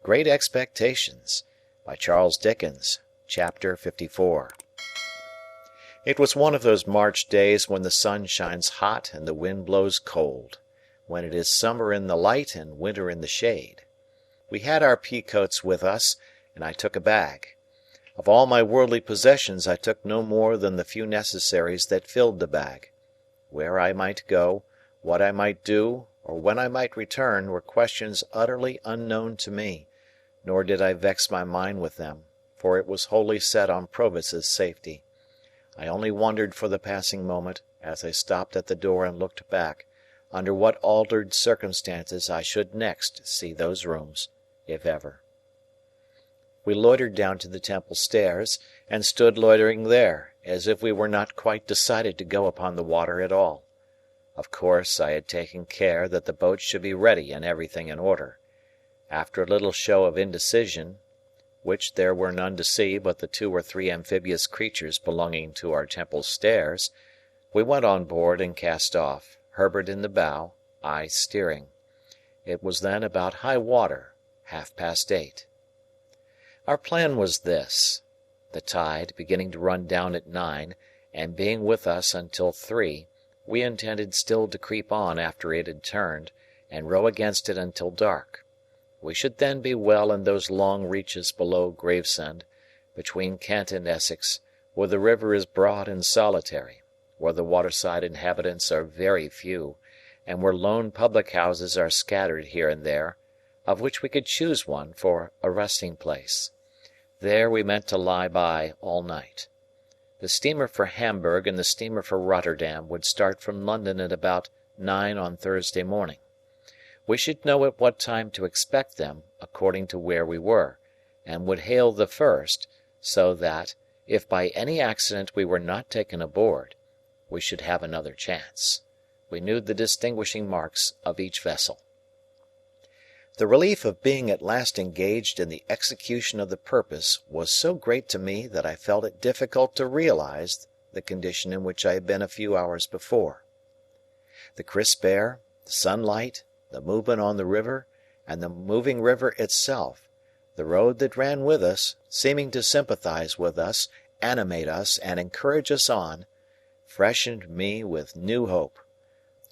Great Expectations by Charles Dickens, Chapter 54. It was one of those March days when the sun shines hot and the wind blows cold, when it is summer in the light and winter in the shade. We had our pea coats with us, and I took a bag. Of all my worldly possessions I took no more than the few necessaries that filled the bag. Where I might go, what I might do, or when I might return, were questions utterly unknown to me, nor did I vex my mind with them, for it was wholly set on Provis's safety. I only wondered for the passing moment, as I stopped at the door and looked back, under what altered circumstances I should next see those rooms, if ever. We loitered down to the Temple stairs, and stood loitering there, as if we were not quite decided to go upon the water at all. Of course, I had taken care that the boat should be ready and everything in order. After a little show of indecision, which there were none to see but the 2 or 3 amphibious creatures belonging to our Temple stairs, we went on board and cast off, Herbert in the bow, I steering. It was then about high water, 8:30. Our plan was this. The tide, beginning to run down at 9, and being with us until 3, we intended still to creep on after it had turned, and row against it until dark. We should then be well in those long reaches below Gravesend, between Kent and Essex, where the river is broad and solitary, where the waterside inhabitants are very few, and where lone public-houses are scattered here and there, of which we could choose one for a resting-place. There we meant to lie by all night. The steamer for Hamburg and the steamer for Rotterdam would start from London at about 9 on Thursday morning. We should know at what time to expect them, according to where we were, and would hail the first, so that, if by any accident we were not taken aboard, we should have another chance. We knew the distinguishing marks of each vessel. The relief of being at last engaged in the execution of the purpose was so great to me that I felt it difficult to realize the condition in which I had been a few hours before. The crisp air, the sunlight, the movement on the river, and the moving river itself, the road that ran with us, seeming to sympathize with us, animate us, and encourage us on, freshened me with new hope.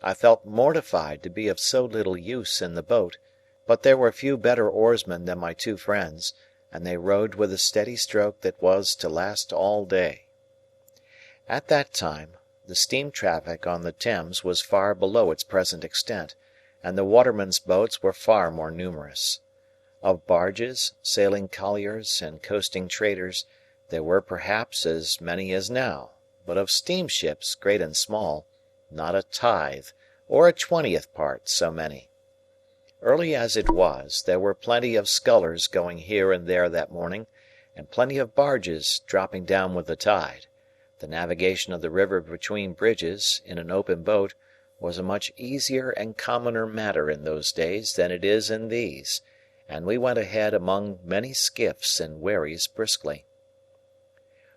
I felt mortified to be of so little use in the boat, but there were few better oarsmen than my 2 friends, and they rowed with a steady stroke that was to last all day. At that time, the steam traffic on the Thames was far below its present extent, and the watermen's boats were far more numerous. Of barges, sailing colliers, and coasting traders, there were perhaps as many as now, but of steamships, great and small, not a tithe, or a 20th part so many. Early as it was, there were plenty of scullers going here and there that morning, and plenty of barges dropping down with the tide. The navigation of the river between bridges, in an open boat, was a much easier and commoner matter in those days than it is in these, and we went ahead among many skiffs and wherries briskly.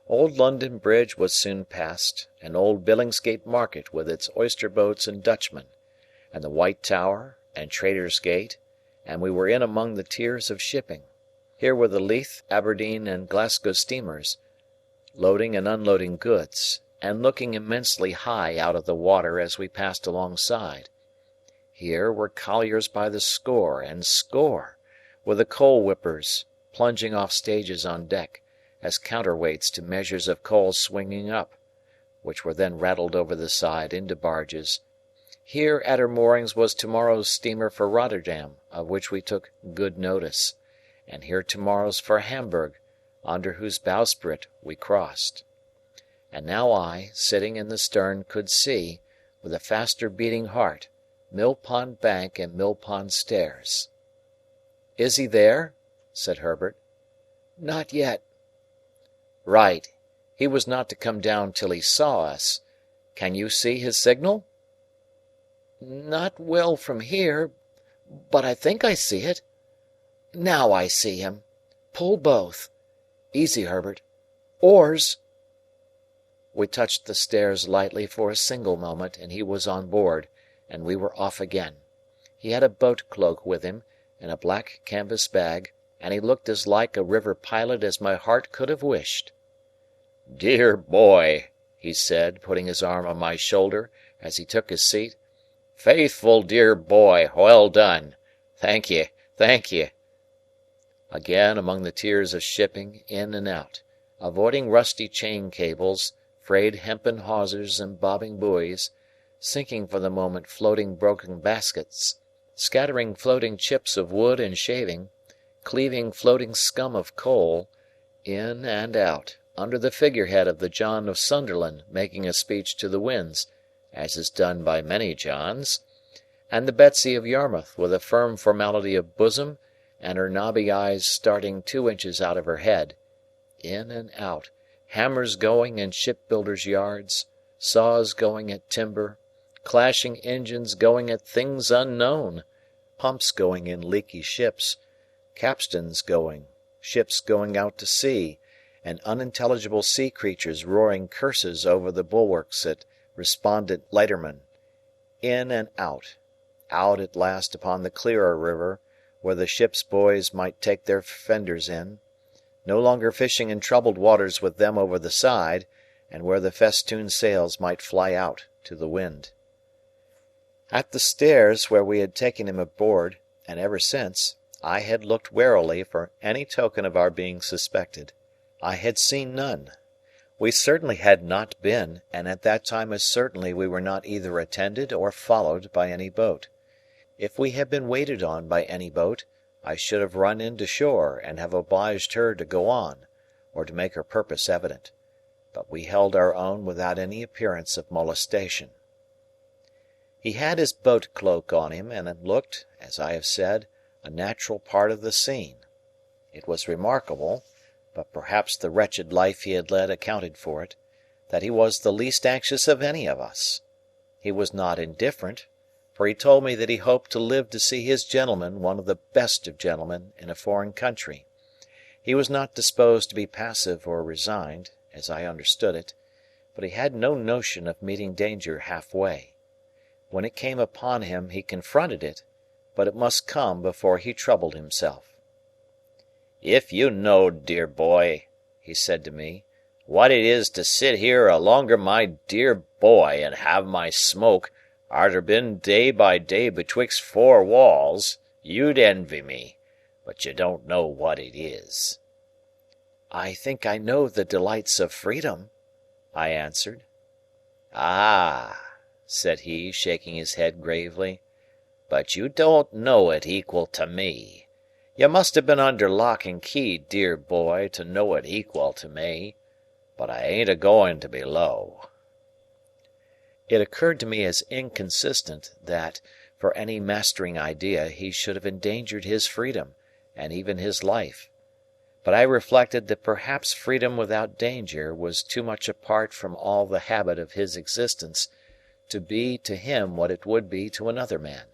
Old London Bridge was soon passed, and old Billingsgate Market with its oyster boats and Dutchmen, and the White Tower, and Trader's Gate, and we were in among the tiers of shipping. Here were the Leith, Aberdeen, and Glasgow steamers, loading and unloading goods, and looking immensely high out of the water as we passed alongside. Here were colliers by the score and score, with the coal-whippers plunging off stages on deck, as counterweights to measures of coal swinging up, which were then rattled over the side into barges. Here at her moorings was tomorrow's steamer for Rotterdam, of which we took good notice, and here tomorrow's for Hamburg, under whose bowsprit we crossed. And now I, sitting in the stern, could see, with a faster beating heart, Mill Pond Bank and Mill Pond Stairs. "Is he there?" said Herbert. "Not yet." "Right. He was not to come down till he saw us. Can you see his signal?" "Not well from here, but I think I see it. Now I see him. Pull both. Easy, Herbert. Oars!" We touched the stairs lightly for a single moment, and he was on board, and we were off again. He had a boat cloak with him, and a black canvas bag, and he looked as like a river pilot as my heart could have wished. "Dear boy," he said, putting his arm on my shoulder as he took his seat. "Faithful dear boy, well done. Thank ye, thank ye." Again among the tiers of shipping, in and out, avoiding rusty chain cables, frayed hempen hawsers and bobbing buoys, sinking for the moment floating broken baskets, scattering floating chips of wood and shaving, cleaving floating scum of coal, in and out, under the figurehead of the John of Sunderland making a speech to the winds, as is done by many Johns, and the Betsy of Yarmouth with a firm formality of bosom and her knobby eyes starting 2 inches out of her head, in and out, hammers going in shipbuilders' yards, saws going at timber, clashing engines going at things unknown, pumps going in leaky ships, capstans going, ships going out to sea, and unintelligible sea creatures roaring curses over the bulwarks at respondent lightermen, in and out at last upon the clearer river, where the ship's boys might take their fenders in, no longer fishing in troubled waters with them over the side, and where the festooned sails might fly out to the wind. At the stairs where we had taken him aboard, and ever since, I had looked warily for any token of our being suspected. I had seen none. We certainly had not been, and at that time as certainly we were not either attended or followed by any boat. If we had been waited on by any boat, I should have run in to shore and have obliged her to go on, or to make her purpose evident. But we held our own without any appearance of molestation. He had his boat cloak on him, and it looked, as I have said, a natural part of the scene. It was remarkable, but perhaps the wretched life he had led accounted for it, that he was the least anxious of any of us. He was not indifferent, for he told me that he hoped to live to see his gentleman one of the best of gentlemen in a foreign country. He was not disposed to be passive or resigned, as I understood it, but he had no notion of meeting danger half-way. When it came upon him he confronted it, but it must come before he troubled himself. "If you knowed, dear boy," he said to me, "what it is to sit here alonger my dear boy and have my smoke, arter been day by day betwixt 4 walls, you'd envy me, but you don't know what it is." "I think I know the delights of freedom," I answered. "Ah," said he, shaking his head gravely, "but you don't know it equal to me. You must have been under lock and key, dear boy, to know it equal to me. But I ain't a-going to be low." It occurred to me as inconsistent that, for any mastering idea, he should have endangered his freedom, and even his life. But I reflected that perhaps freedom without danger was too much apart from all the habit of his existence to be to him what it would be to another man.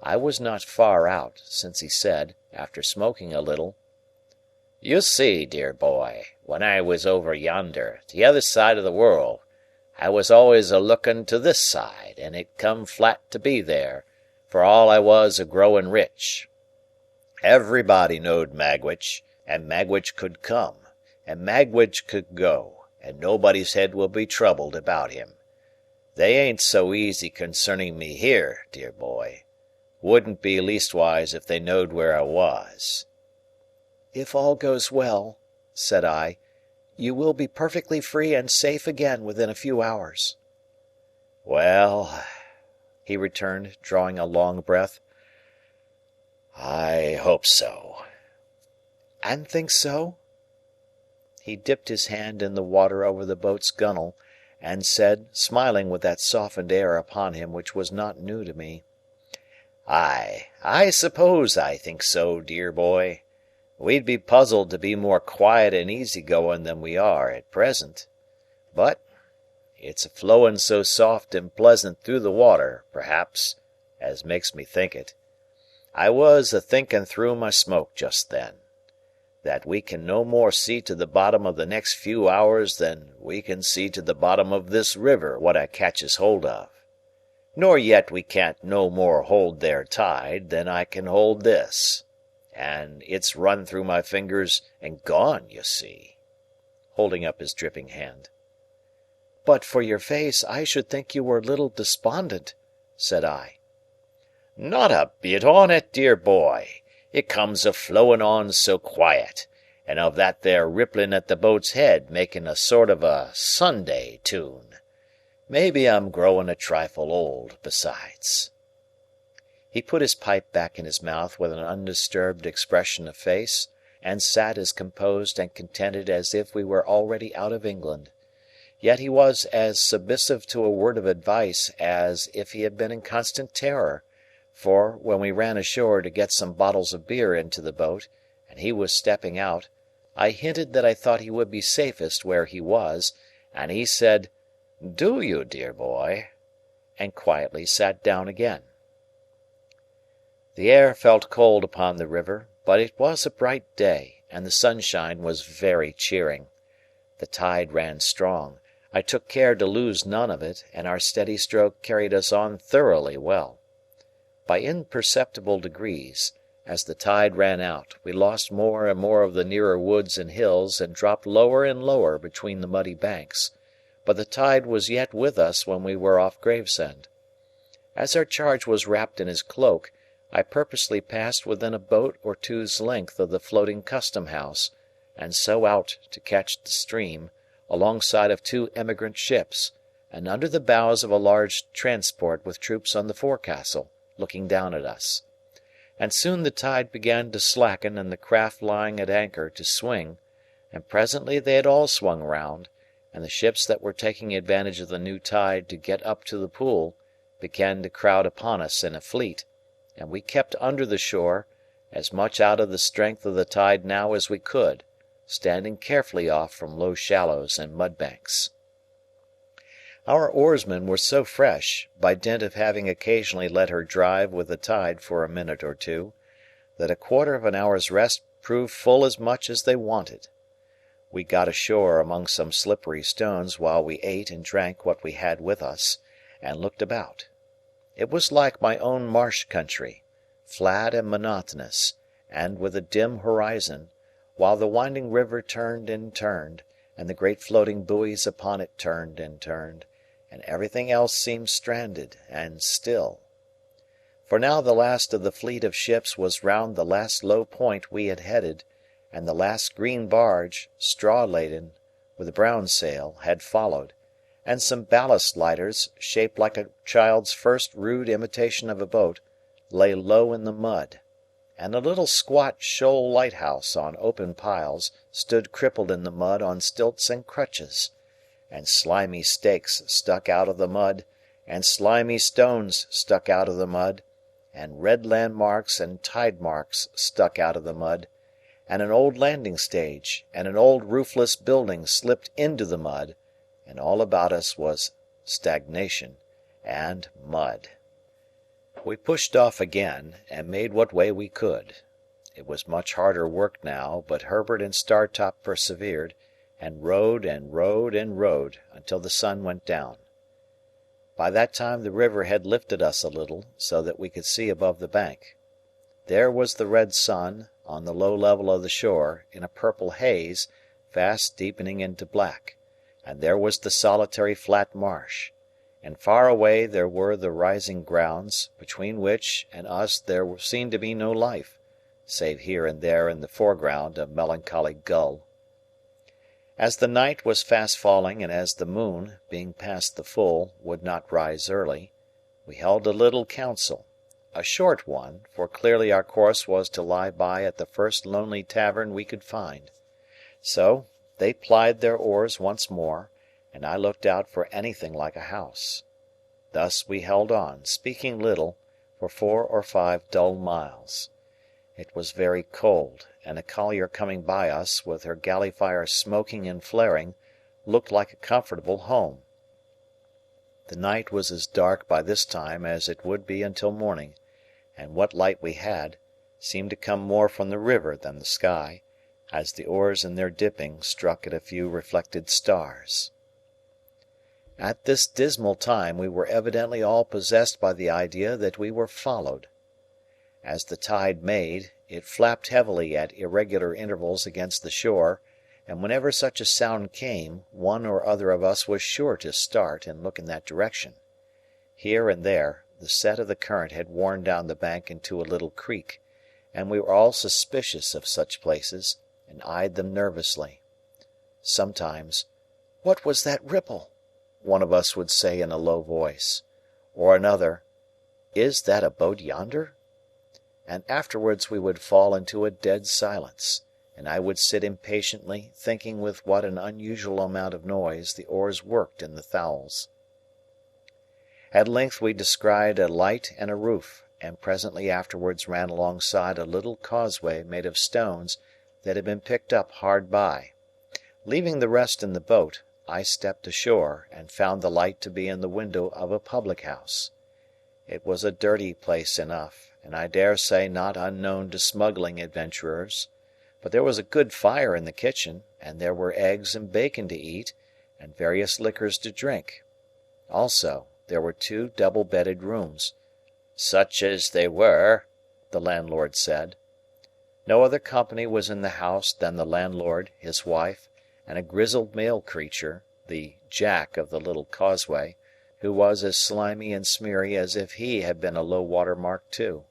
I was not far out, since he said, after smoking a little, "You see, dear boy, when I was over yonder, t'other side of the world, I was always a-looking to this side, and it come flat to be there, for all I was a-growing rich. Everybody knowed Magwitch, and Magwitch could come, and Magwitch could go, and nobody's head will be troubled about him. They ain't so easy concerning me here, dear boy. Wouldn't be leastwise if they knowed where I was." "If all goes well," said I, "you will be perfectly free and safe again within a few hours." "Well," he returned, drawing a long breath, "I hope so." "And think so?" He dipped his hand in the water over the boat's gunwale, and said, smiling with that softened air upon him which was not new to me, I suppose I think so, dear boy. We'd be puzzled to be more quiet and easy-going than we are at present. But it's a flowing so soft and pleasant through the water, perhaps, as makes me think it. I was a-thinking through my smoke just then, that we can no more see to the bottom of the next few hours than we can see to the bottom of this river what I catches hold of. Nor yet we can't no more hold their tide than I can hold this. and it's run through my fingers and gone, you see," holding up his dripping hand. "But for your face, I should think you were a little despondent," said I. "Not a bit on it, dear boy. It comes a flowing on so quiet, and of that there rippling at the boat's head making a sort of a Sunday tune. Maybe I'm growing a trifle old, besides." He put his pipe back in his mouth with an undisturbed expression of face, and sat as composed and contented as if we were already out of England. Yet he was as submissive to a word of advice as if he had been in constant terror, for, when we ran ashore to get some bottles of beer into the boat, and he was stepping out, I hinted that I thought he would be safest where he was, and he said, "Do you, dear boy?" and quietly sat down again. The air felt cold upon the river, but it was a bright day, and the sunshine was very cheering. The tide ran strong. I took care to lose none of it, and our steady stroke carried us on thoroughly well. By imperceptible degrees, as the tide ran out, we lost more and more of the nearer woods and hills and dropped lower and lower between the muddy banks, but the tide was yet with us when we were off Gravesend. As our charge was wrapped in his cloak, I purposely passed within a boat or two's length of the floating custom house, and so out to catch the stream, alongside of two emigrant ships, and under the bows of a large transport with troops on the forecastle, looking down at us. And soon the tide began to slacken and the craft lying at anchor to swing, and presently they had all swung round, and the ships that were taking advantage of the new tide to get up to the pool began to crowd upon us in a fleet, and we kept under the shore, as much out of the strength of the tide now as we could, standing carefully off from low shallows and mudbanks. Our oarsmen were so fresh, by dint of having occasionally let her drive with the tide for a minute or two, that a quarter of an hour's rest proved full as much as they wanted. We got ashore among some slippery stones while we ate and drank what we had with us, and looked about. It was like my own marsh country, flat and monotonous, and with a dim horizon, while the winding river turned and turned, and the great floating buoys upon it turned and turned, and everything else seemed stranded and still. For now the last of the fleet of ships was round the last low point we had headed, and the last green barge, straw-laden, with a brown sail, had followed, and some ballast lighters, shaped like a child's first rude imitation of a boat, lay low in the mud, and a little squat shoal lighthouse on open piles stood crippled in the mud on stilts and crutches, and slimy stakes stuck out of the mud, and slimy stones stuck out of the mud, and red landmarks and tide marks stuck out of the mud, and an old landing stage and an old roofless building slipped into the mud, and all about us was stagnation and mud. We pushed off again, and made what way we could. It was much harder work now, but Herbert and Startop persevered, and rowed and rowed and rowed until the sun went down. By that time the river had lifted us a little, so that we could see above the bank. There was the red sun, on the low level of the shore, in a purple haze, fast deepening into black, and there was the solitary flat marsh, and far away there were the rising grounds, between which and us there seemed to be no life, save here and there in the foreground a melancholy gull. As the night was fast falling, and as the moon, being past the full, would not rise early, we held a little council, a short one, for clearly our course was to lie by at the first lonely tavern we could find. So, they plied their oars once more, and I looked out for anything like a house. Thus we held on, speaking little, for 4 or 5 dull miles. It was very cold, and a collier coming by us, with her galley fire smoking and flaring, looked like a comfortable home. The night was as dark by this time as it would be until morning, and what light we had seemed to come more from the river than the sky, as the oars in their dipping struck at a few reflected stars. At this dismal time we were evidently all possessed by the idea that we were followed. As the tide made, It flapped heavily at irregular intervals against the shore, and whenever such a sound came, one or other of us was sure to start and look in that direction. Here and there, the set of the current had worn down the bank into a little creek, and we were all suspicious of such places, and eyed them nervously. Sometimes, "What was that ripple?" one of us would say in a low voice, or another, "Is that a boat yonder?" And afterwards we would fall into a dead silence, and I would sit impatiently thinking with what an unusual amount of noise the oars worked in the thowels. At length we descried a light and a roof, and presently afterwards ran alongside a little causeway made of stones that had been picked up hard by. Leaving the rest in the boat, I stepped ashore, and found the light to be in the window of a public-house. It was a dirty place enough, and I dare say not unknown to smuggling adventurers, but there was a good fire in the kitchen, and there were eggs and bacon to eat, and various liquors to drink. Also, there were 2 double-bedded rooms, "such as they were," the landlord said. No other company was in the house than the landlord, his wife, and a grizzled male creature, the Jack of the little causeway, who was as slimy and smeary as if he had been a low-water mark too.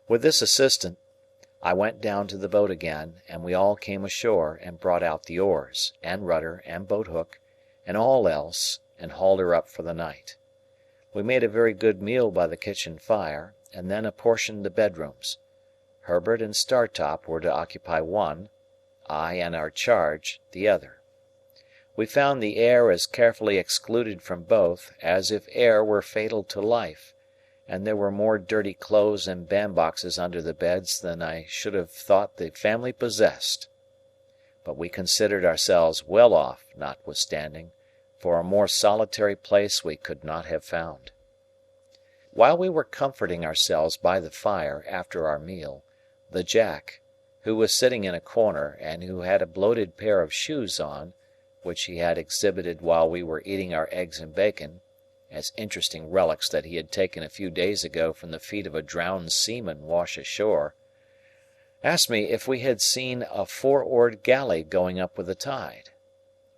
With this assistant, I went down to the boat again, and we all came ashore and brought out the oars, and rudder, and boat-hook, and all else, and hauled her up for the night. We made a very good meal by the kitchen fire, and then apportioned the bedrooms. Herbert and Startop were to occupy one, I and our charge the other. We found the air as carefully excluded from both as if air were fatal to life, and there were more dirty clothes and bandboxes under the beds than I should have thought the family possessed. But we considered ourselves well off, notwithstanding, for a more solitary place we could not have found. While we were comforting ourselves by the fire after our meal, the Jack, who was sitting in a corner, and who had a bloated pair of shoes on, which he had exhibited while we were eating our eggs and bacon, as interesting relics that he had taken a few days ago from the feet of a drowned seaman wash ashore, asked me if we had seen a 4-oared galley going up with the tide.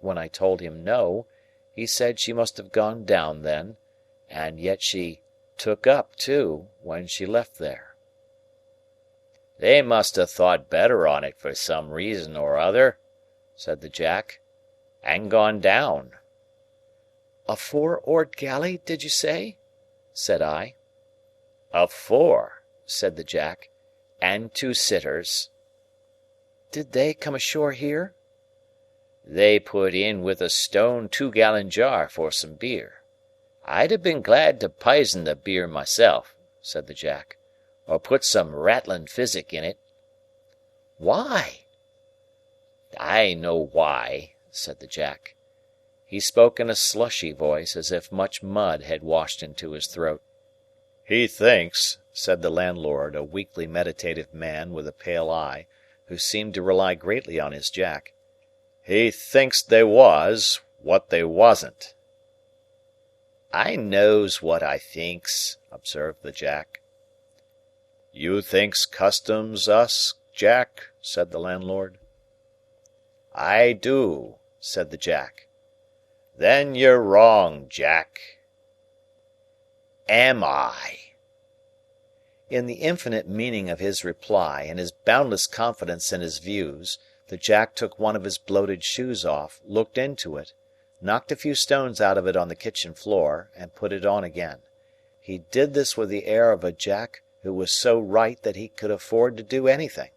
When I told him no, he said she must have gone down then, and yet she "took up" too, when she left there. "They must have thought better on it for some reason or other," said the Jack, "and gone down." "A 4-oared galley, did you say?" said I. "A 4," said the Jack, "and 2 sitters." "Did they come ashore here?" "They put in with a stone 2-gallon jar for some beer. I'd have been glad to pison the beer myself," said the Jack, "or put some rattling physic in it." "Why?" "I know why," said the Jack. He spoke in a slushy voice, as if much mud had washed into his throat. "He thinks," said the landlord, a weakly meditative man with a pale eye, who seemed to rely greatly on his Jack, "he thinks they was what they wasn't." "I knows what I thinks," observed the Jack. "You thinks customs us, Jack?" said the landlord. "I do," said the Jack. "Then you're wrong, Jack." "Am I?" In the infinite meaning of his reply, and his boundless confidence in his views, the Jack took one of his bloated shoes off, looked into it, knocked a few stones out of it on the kitchen floor, and put it on again. He did this with the air of a Jack who was so right that he could afford to do anything.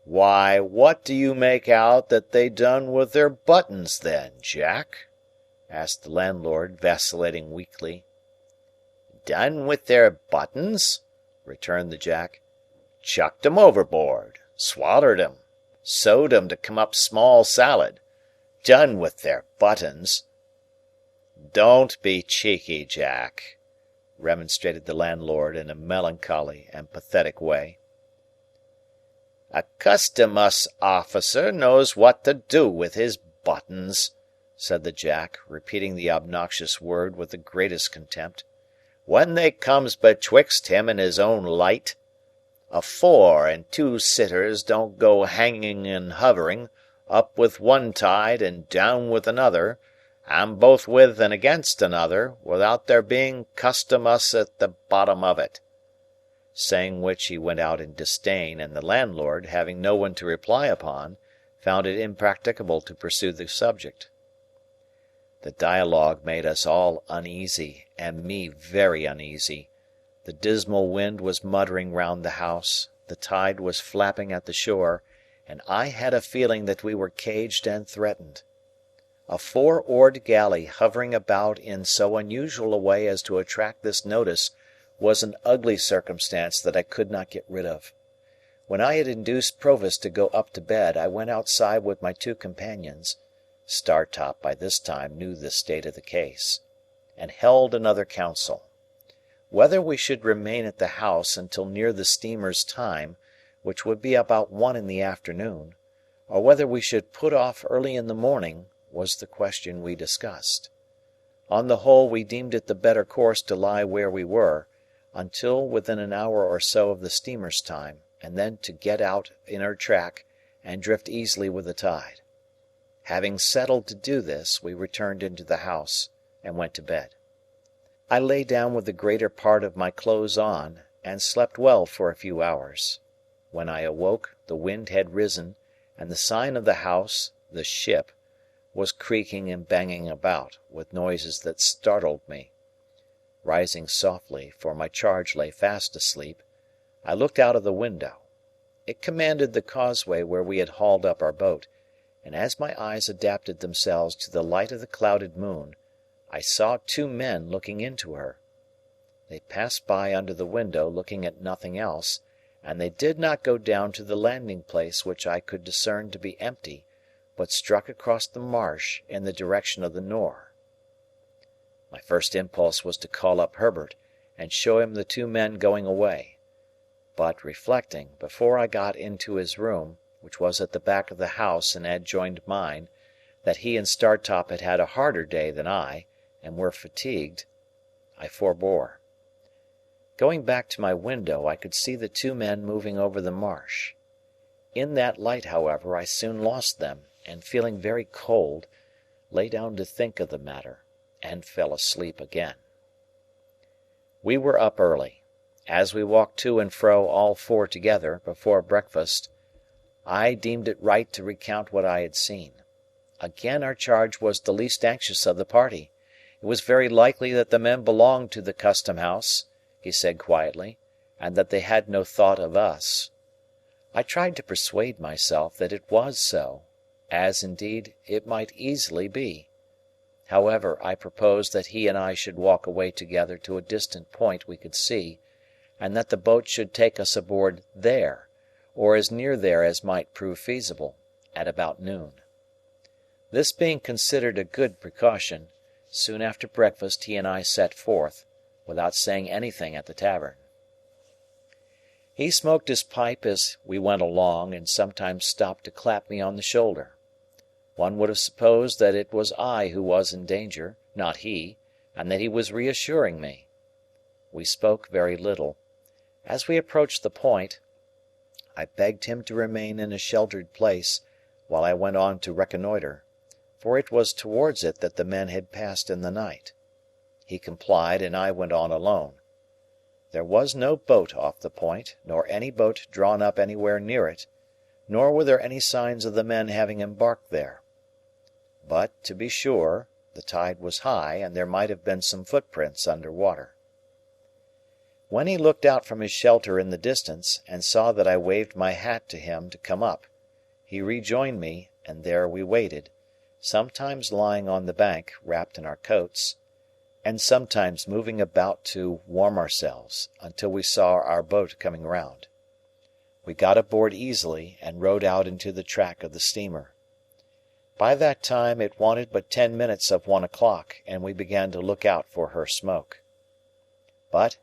"Why, what do you make out that they done with their buttons then, Jack?" asked the landlord, vacillating weakly. "Done with their buttons?" returned the Jack. "Chucked 'em overboard, swallered 'em, sewed 'em to come up small salad. Done with their buttons." "Don't be cheeky, Jack," remonstrated the landlord in a melancholy and pathetic way. "A custom-house officer knows what to do with his buttons," said the Jack, repeating the obnoxious word with the greatest contempt, "when they comes betwixt him and his own light. A 4 and 2 sitters don't go hanging and hovering, up with one tide and down with another, and both with and against another, without there being customus at the bottom of it." Saying which he went out in disdain, and the landlord, having no one to reply upon, found it impracticable to pursue the subject. The dialogue made us all uneasy, and me very uneasy. The dismal wind was muttering round the house, the tide was flapping at the shore, and I had a feeling that we were caged and threatened. A 4-oared galley hovering about in so unusual a way as to attract this notice was an ugly circumstance that I could not get rid of. When I had induced Provis to go up to bed, I went outside with my 2 companions (Startop by this time knew the state of the case), and held another council. Whether we should remain at the house until near the steamer's time, which would be about 1 in the afternoon, or whether we should put off early in the morning, was the question we discussed. On the whole, we deemed it the better course to lie where we were, until within an hour or so of the steamer's time, and then to get out in her track and drift easily with the tide. Having settled to do this, we returned into the house and went to bed. I lay down with the greater part of my clothes on, and slept well for a few hours. When I awoke, the wind had risen, and the sign of the house, the Ship, was creaking and banging about, with noises that startled me. Rising softly, for my charge lay fast asleep, I looked out of the window. It commanded the causeway where we had hauled up our boat, and as my eyes adapted themselves to the light of the clouded moon, I saw 2 men looking into her. They passed by under the window, looking at nothing else, and they did not go down to the landing place which I could discern to be empty, but struck across the marsh in the direction of the Nore. My first impulse was to call up Herbert, and show him the 2 men going away. But, reflecting, before I got into his room, which was at the back of the house and had joined mine, that he and Startop had had a harder day than I, and were fatigued, I forbore. Going back to my window, I could see the 2 men moving over the marsh. In that light, however, I soon lost them, and feeling very cold, lay down to think of the matter, and fell asleep again. We were up early. As we walked to and fro all 4 together, before breakfast, I deemed it right to recount what I had seen. Again our charge was the least anxious of the party. It was very likely that the men belonged to the Custom House, he said quietly, and that they had no thought of us. I tried to persuade myself that it was so, as, indeed, it might easily be. However, I proposed that he and I should walk away together to a distant point we could see, and that the boat should take us aboard there, or as near there as might prove feasible, at about noon. This being considered a good precaution, soon after breakfast he and I set forth, without saying anything at the tavern. He smoked his pipe as we went along, and sometimes stopped to clap me on the shoulder. One would have supposed that it was I who was in danger, not he, and that he was reassuring me. We spoke very little. As we approached the point, I begged him to remain in a sheltered place, while I went on to reconnoitre, for it was towards it that the men had passed in the night. He complied, and I went on alone. There was no boat off the point, nor any boat drawn up anywhere near it, nor were there any signs of the men having embarked there. But, to be sure, the tide was high, and there might have been some footprints under water. When he looked out from his shelter in the distance, and saw that I waved my hat to him to come up, he rejoined me, and there we waited, sometimes lying on the bank, wrapped in our coats, and sometimes moving about to warm ourselves, until we saw our boat coming round. We got aboard easily, and rowed out into the track of the steamer. By that time it wanted but 10 minutes of 1 o'clock, and we began to look out for her smoke. But,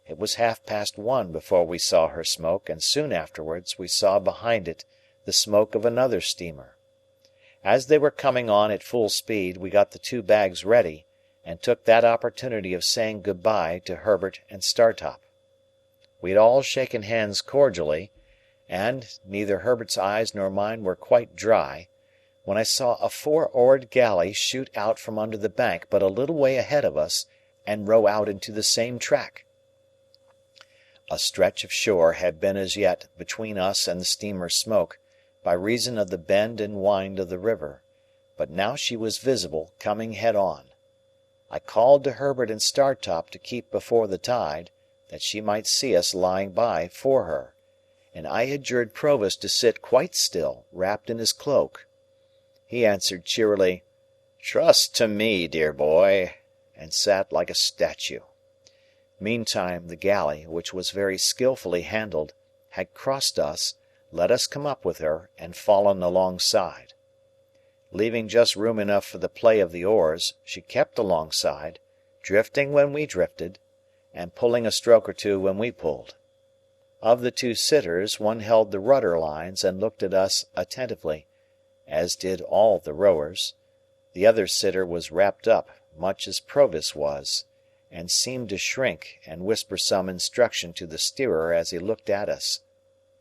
it was 1:30 before we saw her smoke, and soon afterwards we saw behind it the smoke of another steamer. As they were coming on at full speed, we got the 2 bags ready, and took that opportunity of saying good-bye to Herbert and Startop. We had all shaken hands cordially, and neither Herbert's eyes nor mine were quite dry, when I saw a four-oared galley shoot out from under the bank but a little way ahead of us and row out into the same track. A stretch of shore had been as yet between us and the steamer's smoke, by reason of the bend and wind of the river, but now she was visible, coming head on. I called to Herbert and Startop to keep before the tide, that she might see us lying by for her, and I adjured Provis to sit quite still, wrapped in his cloak. He answered cheerily, "Trust to me, dear boy," and sat like a statue. Meantime the galley, which was very skilfully handled, had crossed us, let us come up with her, and fallen alongside. Leaving just room enough for the play of the oars, she kept alongside, drifting when we drifted, and pulling a stroke or two when we pulled. Of the two sitters, one held the rudder lines and looked at us attentively, as did all the rowers. The other sitter was wrapped up, much as Provis was, and seemed to shrink and whisper some instruction to the steerer as he looked at us.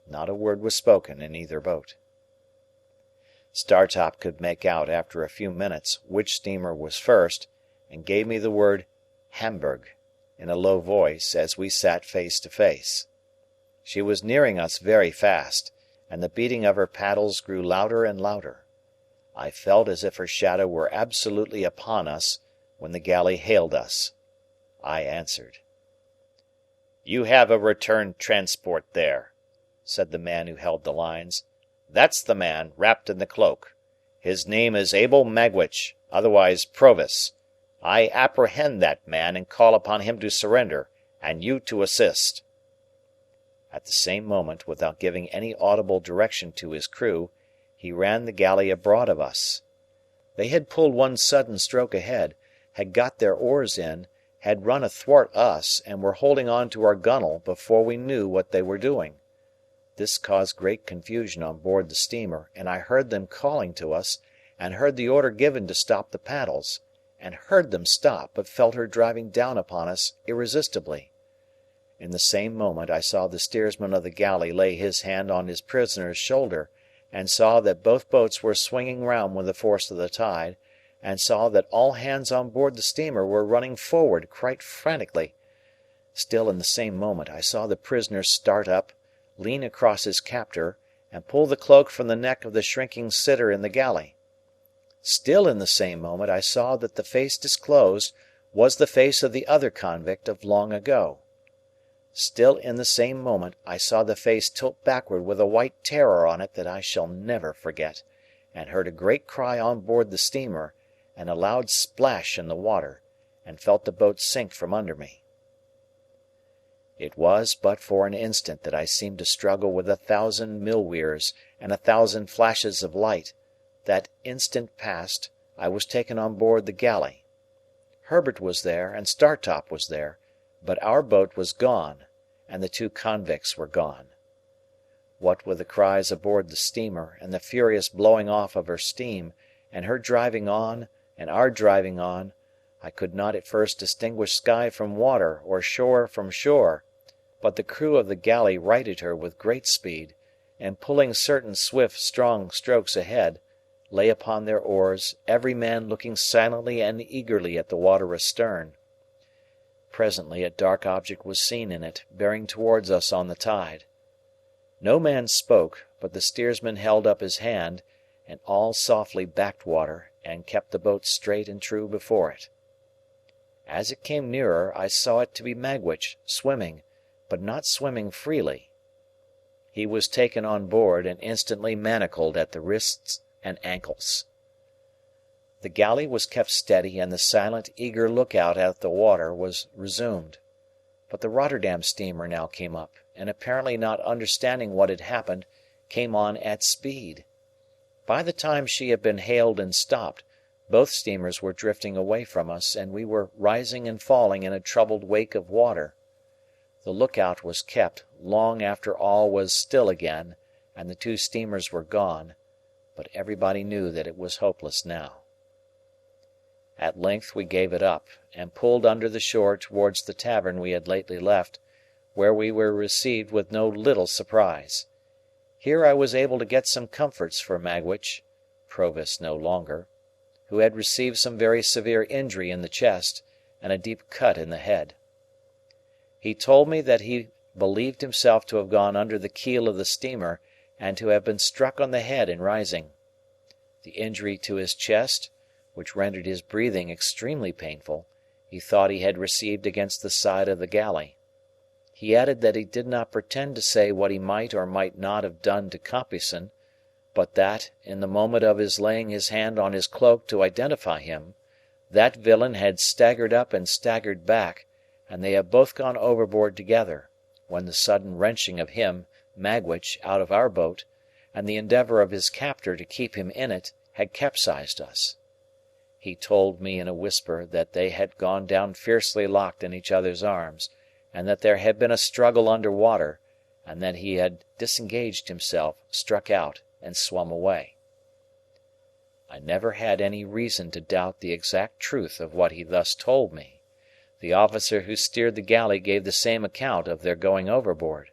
Not a word was spoken in either boat. Startop could make out after a few minutes which steamer was first, and gave me the word Hamburg in a low voice as we sat face to face. She was nearing us very fast, and the beating of her paddles grew louder and louder. I felt as if her shadow were absolutely upon us when the galley hailed us. I answered. "You have a returned transport there," said the man who held the lines. "That's the man, wrapped in the cloak. His name is Abel Magwitch, otherwise Provis. I apprehend that man and call upon him to surrender, and you to assist." At the same moment, without giving any audible direction to his crew, he ran the galley abroad of us. They had pulled one sudden stroke ahead, had got their oars in, had run athwart us, and were holding on to our gunwale before we knew what they were doing. This caused great confusion on board the steamer, and I heard them calling to us, and heard the order given to stop the paddles, and heard them stop, but felt her driving down upon us irresistibly. In the same moment I saw the steersman of the galley lay his hand on his prisoner's shoulder, and saw that both boats were swinging round with the force of the tide, and saw that all hands on board the steamer were running forward quite frantically. Still in the same moment I saw the prisoner start up, lean across his captor, and pull the cloak from the neck of the shrinking sitter in the galley. Still in the same moment I saw that the face disclosed was the face of the other convict of long ago. Still in the same moment I saw the face tilt backward with a white terror on it that I shall never forget, and heard a great cry on board the steamer, and a loud splash in the water, and felt the boat sink from under me. It was but for an instant that I seemed to struggle with 1,000 mill-weirs and 1,000 flashes of light. That instant past, I was taken on board the galley. Herbert was there, and Startop was there, but our boat was gone, and the two convicts were gone. What with the cries aboard the steamer, and the furious blowing off of her steam, and her driving on, and our driving on, I could not at first distinguish sky from water or shore from shore, but the crew of the galley righted her with great speed, and pulling certain swift, strong strokes ahead, lay upon their oars, every man looking silently and eagerly at the water astern. Presently a dark object was seen in it, bearing towards us on the tide. No man spoke, but the steersman held up his hand, and all softly backed water, and kept the boat straight and true before it. As it came nearer, I saw it to be Magwitch, swimming, but not swimming freely. He was taken on board, and instantly manacled at the wrists and ankles. The galley was kept steady, and the silent, eager look-out at the water was resumed. But the Rotterdam steamer now came up, and apparently not understanding what had happened, came on at speed. By the time she had been hailed and stopped, both steamers were drifting away from us, and we were rising and falling in a troubled wake of water. The look-out was kept long after all was still again, and the two steamers were gone, but everybody knew that it was hopeless now. At length we gave it up, and pulled under the shore towards the tavern we had lately left, where we were received with no little surprise. Here I was able to get some comforts for Magwitch (Provis no longer), who had received some very severe injury in the chest, and a deep cut in the head. He told me that he believed himself to have gone under the keel of the steamer, and to have been struck on the head in rising. The injury to his chest, which rendered his breathing extremely painful, he thought he had received against the side of the galley. He added that he did not pretend to say what he might or might not have done to Compeyson, but that, in the moment of his laying his hand on his cloak to identify him, that villain had staggered up and staggered back, and they had both gone overboard together, when the sudden wrenching of him, Magwitch, out of our boat, and the endeavour of his captor to keep him in it, had capsized us. He told me in a whisper that they had gone down fiercely locked in each other's arms, and that there had been a struggle under water, and that he had disengaged himself, struck out, and swum away. I never had any reason to doubt the exact truth of what he thus told me. The officer who steered the galley gave the same account of their going overboard.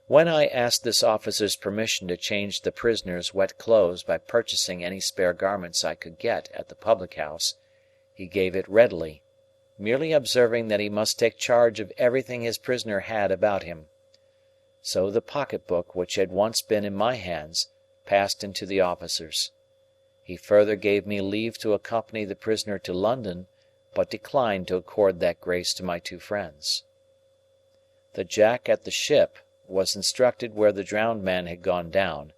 When I asked this officer's permission to change the prisoner's wet clothes by purchasing any spare garments I could get at the public-house, he gave it readily, merely observing that he must take charge of everything his prisoner had about him. So the pocket-book which had once been in my hands passed into the officer's. He further gave me leave to accompany the prisoner to London, but declined to accord that grace to my two friends. The Jack at the ship was instructed where the drowned man had gone down,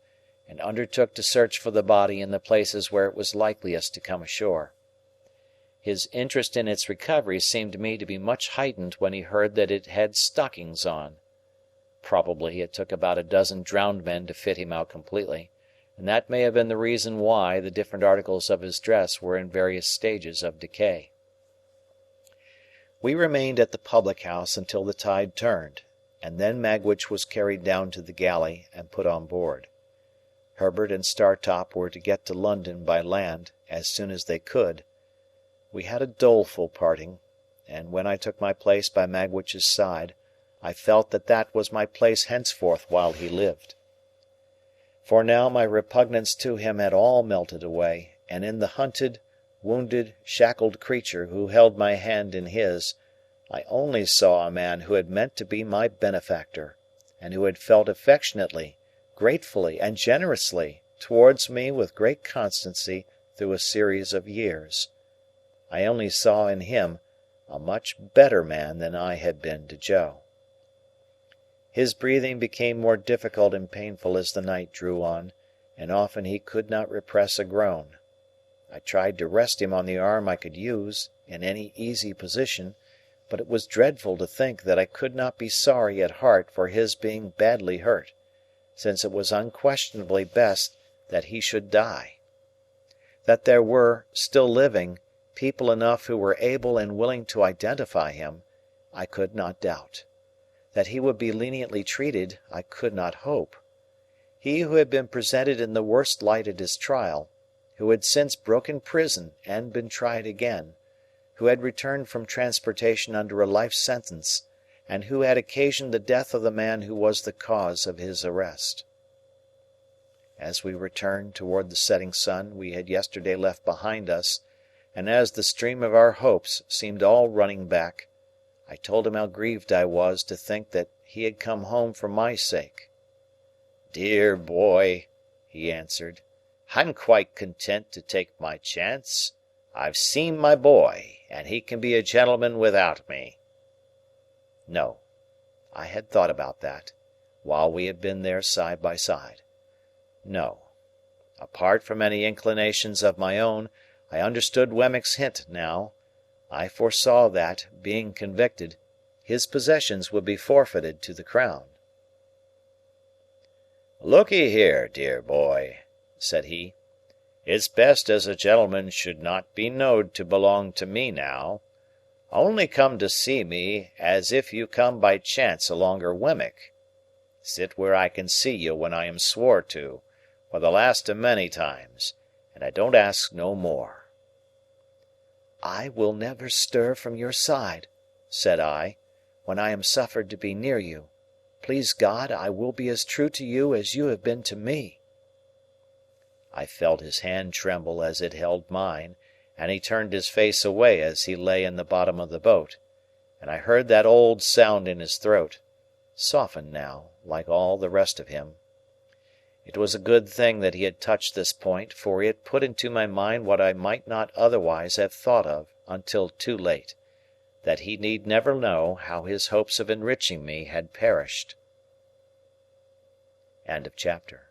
and undertook to search for the body in the places where it was likeliest to come ashore. His interest in its recovery seemed to me to be much heightened when he heard that it had stockings on. Probably it took about a dozen drowned men to fit him out completely, and that may have been the reason why the different articles of his dress were in various stages of decay. We remained at the public-house until the tide turned, and then Magwitch was carried down to the galley and put on board. Herbert and Startop were to get to London by land as soon as they could. We had a doleful parting, and when I took my place by Magwitch's side, I felt that that was my place henceforth while he lived. For now my repugnance to him had all melted away, and in the hunted, wounded, shackled creature who held my hand in his, I only saw a man who had meant to be my benefactor, and who had felt affectionately, gratefully, and generously towards me with great constancy through a series of years. I only saw in him a much better man than I had been to Joe. His breathing became more difficult and painful as the night drew on, and often he could not repress a groan. I tried to rest him on the arm I could use, in any easy position, but it was dreadful to think that I could not be sorry at heart for his being badly hurt, since it was unquestionably best that he should die. That there were, still living, people enough who were able and willing to identify him, I could not doubt. That he would be leniently treated, I could not hope. He who had been presented in the worst light at his trial, who had since broken prison and been tried again, who had returned from transportation under a life sentence, and who had occasioned the death of the man who was the cause of his arrest. As we returned toward the setting sun we had yesterday left behind us, and as the stream of our hopes seemed all running back, I told him how grieved I was to think that he had come home for my sake. "Dear boy," he answered, "I'm quite content to take my chance. I've seen my boy, and he can be a gentleman without me." No, I had thought about that, while we had been there side by side. No, apart from any inclinations of my own, I understood Wemmick's hint now. I foresaw that, being convicted, his possessions would be forfeited to the Crown. "Look'ee here, dear boy," said he, "it's best as a gentleman should not be knowed to belong to me now. Only come to see me as if you come by chance alonger Wemmick. Sit where I can see you when I am swore to, for the last of many times, and I don't ask no more." "I will never stir from your side," said I, when I am suffered to be near you. Please God, I will be as true to you as you have been to me." I felt his hand tremble as it held mine, and he turned his face away as he lay in the bottom of the boat, and I heard that old sound in his throat, softened now, like all the rest of him. It was a good thing that he had touched this point, for he had put into my mind what I might not otherwise have thought of until too late, that he need never know how his hopes of enriching me had perished. Chapter